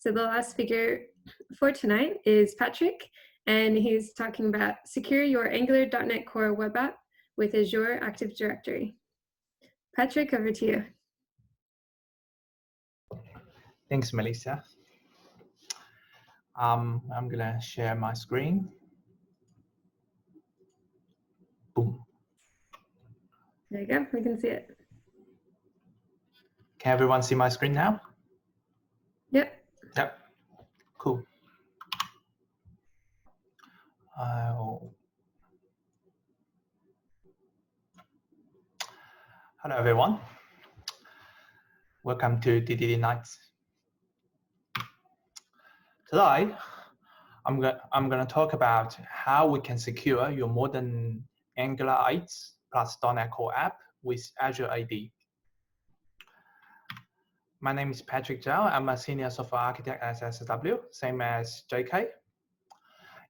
So the last speaker for tonight is Patrick, and he's talking about secure your Angular.NET Core web app with Azure Active Directory. Patrick, over to you. Thanks, Melissa. I'm gonna share my screen. Boom. There you go, we can see it. Can everyone see my screen now? Yep. Yep, cool. Hello, everyone. Welcome to DDD Nights. Today, I'm gonna talk about how we can secure your modern Angular 8 plus .NET Core app with Azure AD. My name is Patrick Zhao. I'm a senior software architect at SSW, same as JK.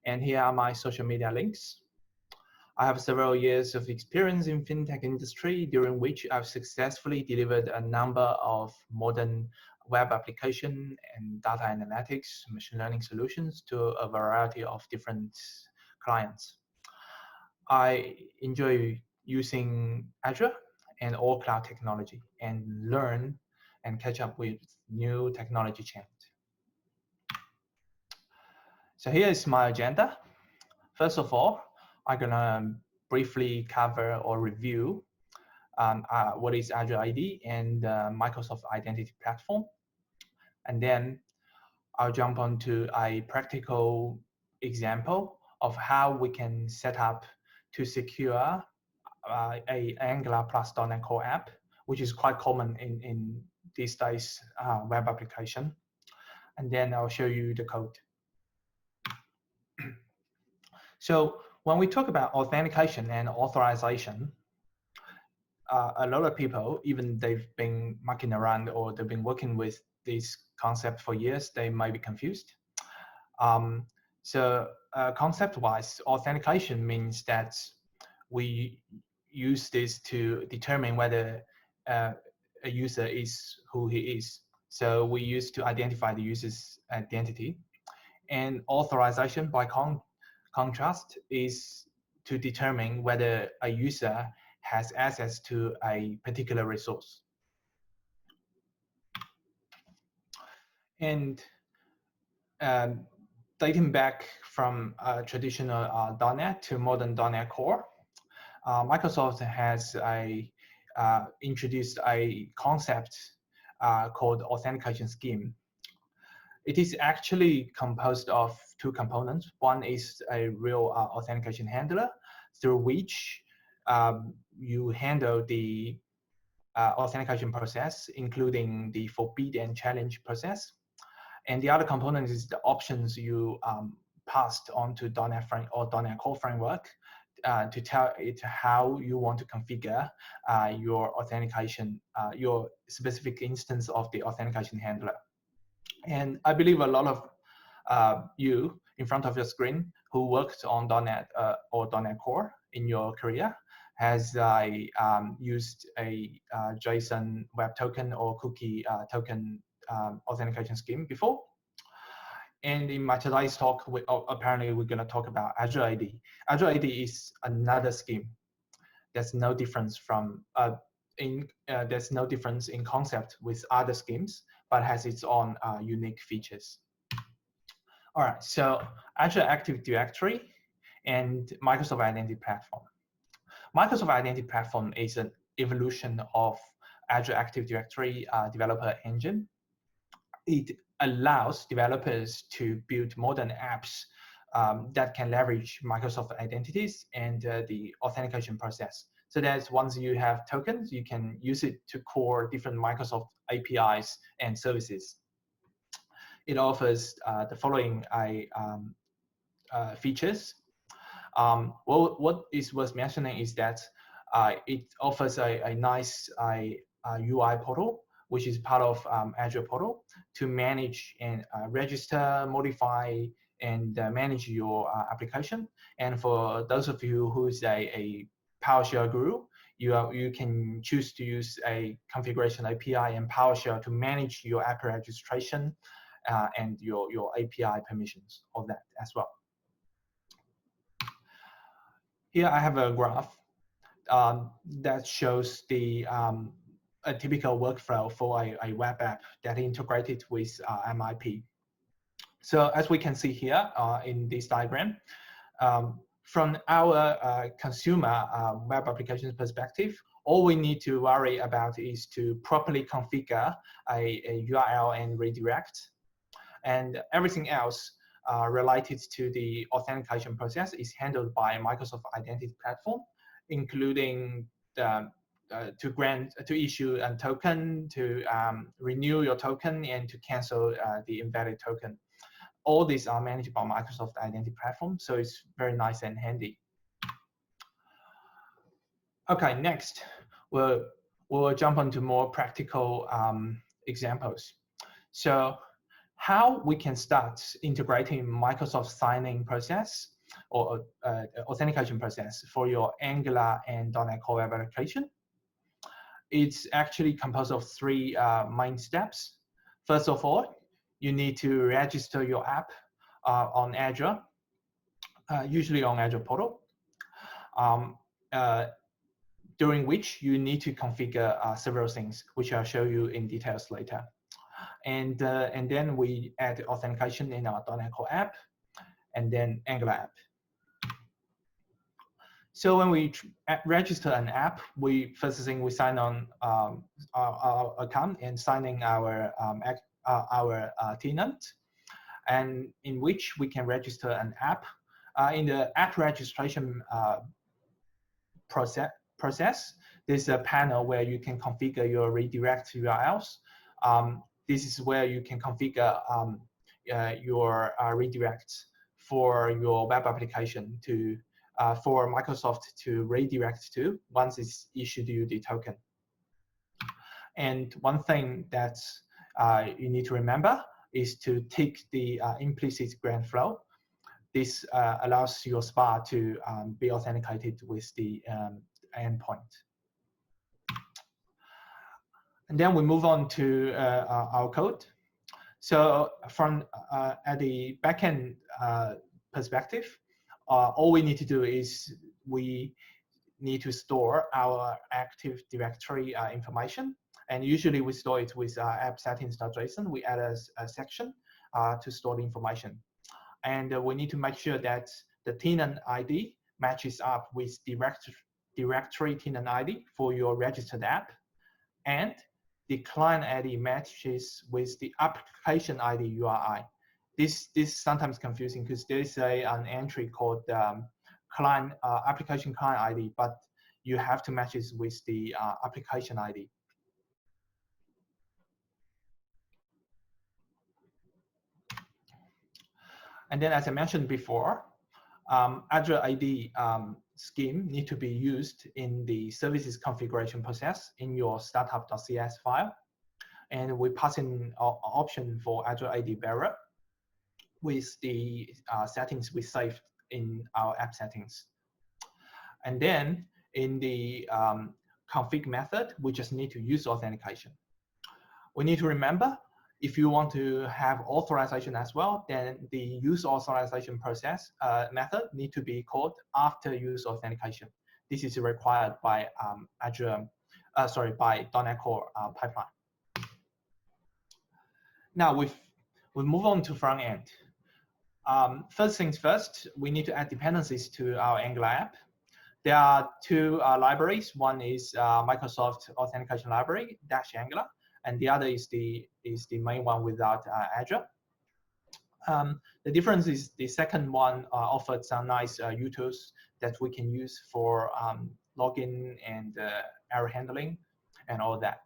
And here are my social media links. I have several years of experience in fintech industry, during which I've successfully delivered a number of modern web application and data analytics, machine learning solutions to a variety of different clients. I enjoy using Azure and all cloud technology and learn and catch up with new technology change. So here is my agenda. First of all, I'm gonna briefly cover or review what is Azure AD and Microsoft Identity Platform. And then I'll jump onto a practical example of how we can set up to secure a Angular plus .NET Core app, which is quite common in these days web application. And then I'll show you the code. So when we talk about authentication and authorization, a lot of people, even they've been mucking around or they've been working with this concept for years, they might be confused. Concept-wise, authentication means that we use this to determine whether a user is who he is. So we use to identify the user's identity. And authorization, by contrast, is to determine whether a user has access to a particular resource. And dating back from traditional .NET to modern .NET Core, Microsoft has introduced a concept called authentication scheme. It is actually composed of two components. One is a real authentication handler, through which you handle the authentication process, including the forbid and challenge process. And the other component is the options you passed onto .NET or .NET Core framework to tell it how you want to configure your authentication, your specific instance of the authentication handler. And I believe a lot of you in front of your screen who worked on .NET or .NET Core in your career has used a JSON web token or cookie token authentication scheme before. And in my today's talk, apparently we're going to talk about Azure AD. Azure AD is another scheme. There's no difference from there's no difference in concept with other schemes, but has its own unique features. All right, so Azure Active Directory and Microsoft Identity Platform. Microsoft Identity Platform is an evolution of Azure Active Directory developer engine. It allows developers to build modern apps that can leverage Microsoft identities and the authentication process. So that once you have tokens, you can use it to call different Microsoft APIs and services. It offers the following features. What is worth mentioning is that it offers a nice UI portal, which is part of Azure portal, to manage and register, modify, and manage your application. And for those of you who is a PowerShell guru, you can choose to use a configuration API and PowerShell to manage your app registration and your API permissions, all that as well. Here I have a graph that shows the a typical workflow for a web app that integrated with MIP. So as we can see here in this diagram, from our consumer web applications perspective, all we need to worry about is to properly configure a URL and redirect. And everything else related to the authentication process is handled by Microsoft Identity Platform, including to issue a token, to renew your token, and to cancel the invalid token. All these are managed by Microsoft Identity Platform, so it's very nice and handy. Okay, next we'll jump onto more practical examples. So how we can start integrating Microsoft signing process or authentication process for your Angular and .NET Core web application. It's actually composed of three main steps. First of all, you need to register your app on Azure, usually on Azure portal, during which you need to configure several things, which I'll show you in details later. And then we add authentication in our .NET Core app, and then Angular app. So when we register an app, first thing we sign on our account and signing our tenant, and in which we can register an app. In the app registration process, there's a panel where you can configure your redirect URLs. This is where you can configure your redirects for your web application to for Microsoft to redirect to once it's issued you the token. And one thing that you need to remember is to tick the implicit grant flow. This allows your SPA to be authenticated with the endpoint. And then we move on to our code. So from at the backend perspective, all we need to do is we need to store our Active Directory information. And usually we store it with app settings.json. We add a section to store the information. And we need to make sure that the tenant ID matches up with directory tenant ID for your registered app. And the client ID matches with the application ID URI. This is sometimes confusing because there is an entry called application client ID, but you have to match it with the application ID. And then, as I mentioned before, Azure ID scheme need to be used in the services configuration process in your startup.cs file. And we pass in an option for Azure ID bearer with the settings we saved in our app settings. And then in the config method, we just need to use authentication. We need to remember, if you want to have authorization as well, then the use authorization process method need to be called after use authentication. This is required by by .NET Core pipeline. Now we move on to front end. First things first, we need to add dependencies to our Angular app. There are two libraries. One is Microsoft Authentication Library -Angular, and the other is the main one without Azure. The difference is the second one offered some nice utils that we can use for login and error handling and all that.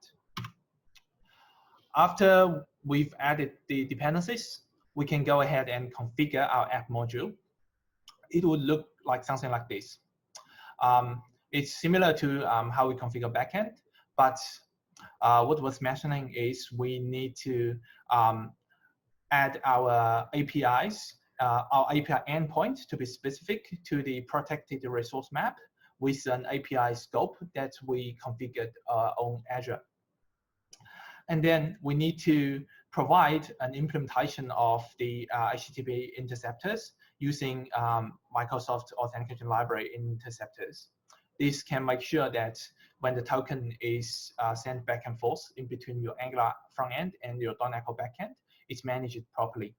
After we've added the dependencies, we can go ahead and configure our app module. It would look like something like this. It's similar to how we configure backend, but what was mentioning is we need to add our APIs, our API endpoint to be specific to the protected resource map with an API scope that we configured on Azure. And then we need to provide an implementation of the HTTP interceptors using Microsoft Authentication Library interceptors. This can make sure that when the token is sent back and forth in between your Angular front end and your .NET Core backend, it's managed properly.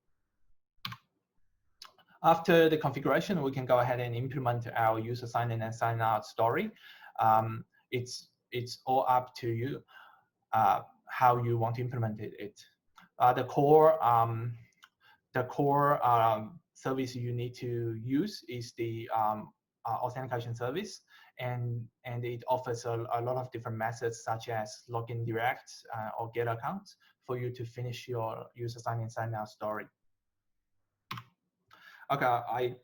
After the configuration, we can go ahead and implement our user sign-in and sign-out story. It's all up to you how you want to implement it. The core service you need to use is the authentication service, and it offers a lot of different methods such as login direct or get accounts for you to finish your user sign-in sign-out story. Okay,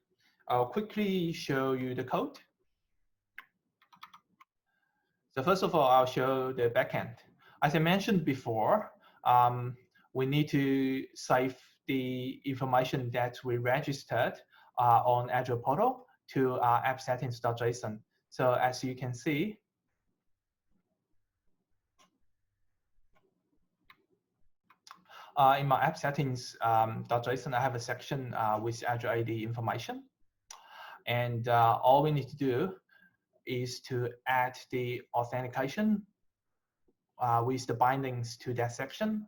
I'll quickly show you the code. So first of all, I'll show the backend. As I mentioned before, we need to save the information that we registered on Azure portal to app settings.json. So as you can see, in my app settings.json, I have a section with Azure AD information. And all we need to do is to add the authentication with the bindings to that section,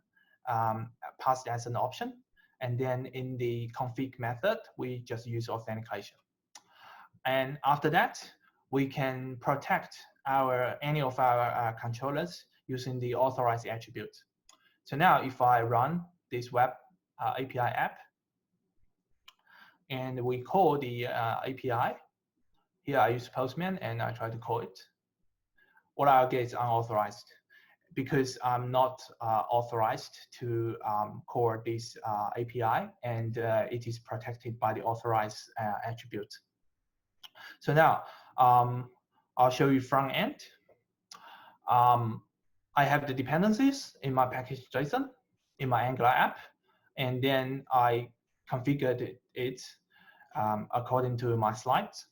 passed as an option. And then in the config method, we just use authentication. And after that, we can protect any of our controllers using the authorized attribute. So now if I run this web API app, and we call the API, here I use Postman and I try to call it, what I'll get is unauthorized, because I'm not authorized to call this API, and it is protected by the authorized attribute. So now I'll show you front end. I have the dependencies in my package.json in my Angular app, and then I configured it according to my slides,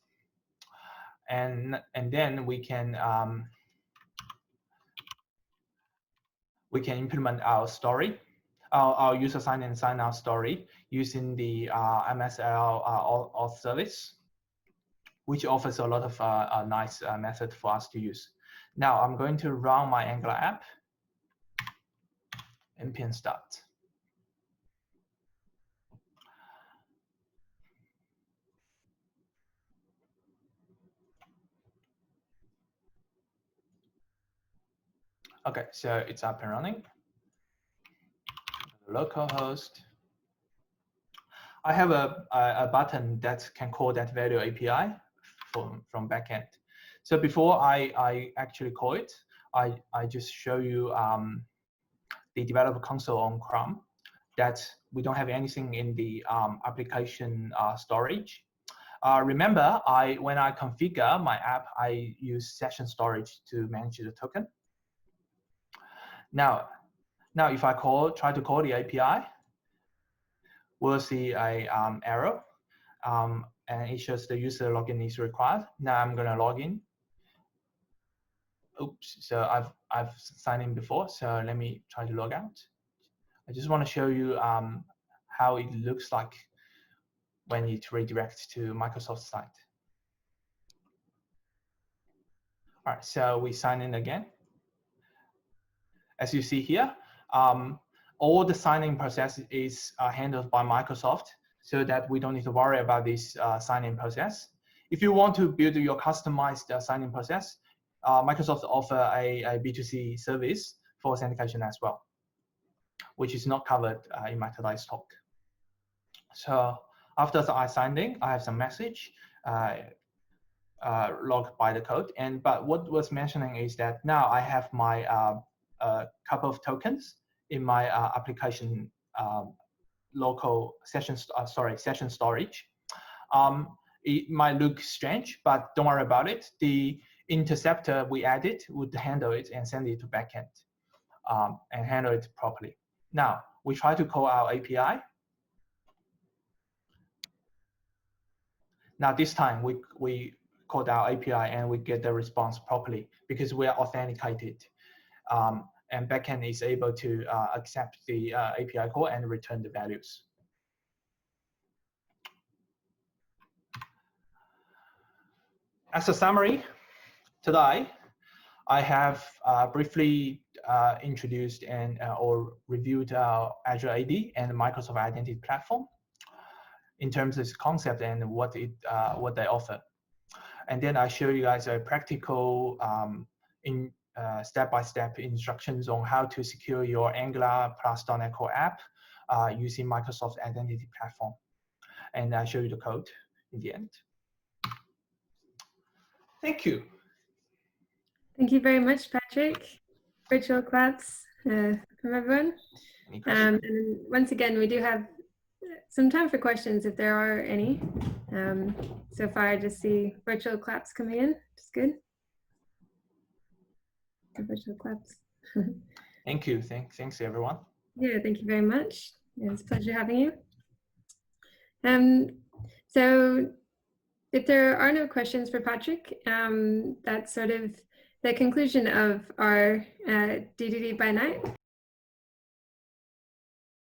and then we can implement our story, our user sign-in and sign-out story using the MSL auth service, which offers a lot of nice method for us to use. Now I'm going to run my Angular app, npm start. Okay, so it's up and running. Localhost. I have a button that can call that value API from backend. So before I actually call it, I just show you the developer console on Chrome, that we don't have anything in the application storage. Remember, when I configure my app, I use session storage to manage the token. Now if I try to call the API, we'll see a error, and it shows the user login is required. Now I'm going to log in. Oops, so I've signed in before, so let me try to log out. I just want to show you how it looks like when it redirects to Microsoft site. All right, so we sign in again. As you see here, all the signing process is handled by Microsoft, so that we don't need to worry about this sign-in process. If you want to build your customized sign-in process, Microsoft offer a B2C service for authentication as well, which is not covered in my today's talk. So after I signed in, I have some message logged by the code. But what was mentioning is that now I have my couple of tokens in my application local session storage. It might look strange, but don't worry about it. The interceptor we added would handle it and send it to backend and handle it properly. Now we try to call our API. Now this time we called our API and we get the response properly because we are authenticated. and backend is able to accept the API call and return the values. As a summary, today I have briefly introduced and or reviewed Azure AD and Microsoft Identity Platform in terms of its concept and what they offer. And then I show you guys a practical step-by-step instructions on how to secure your Angular plus .NET Core app using Microsoft Identity Platform. And I show you the code in the end. Thank you. Thank you very much, Patrick. Virtual claps from everyone. And once again, we do have some time for questions if there are any. So far, I just see virtual claps coming in. It's good. The virtual claps. Thank you. Thanks, everyone. Yeah, thank you very much. It's a pleasure having you. So if there are no questions for Patrick, that's sort of the conclusion of our DDD by Night.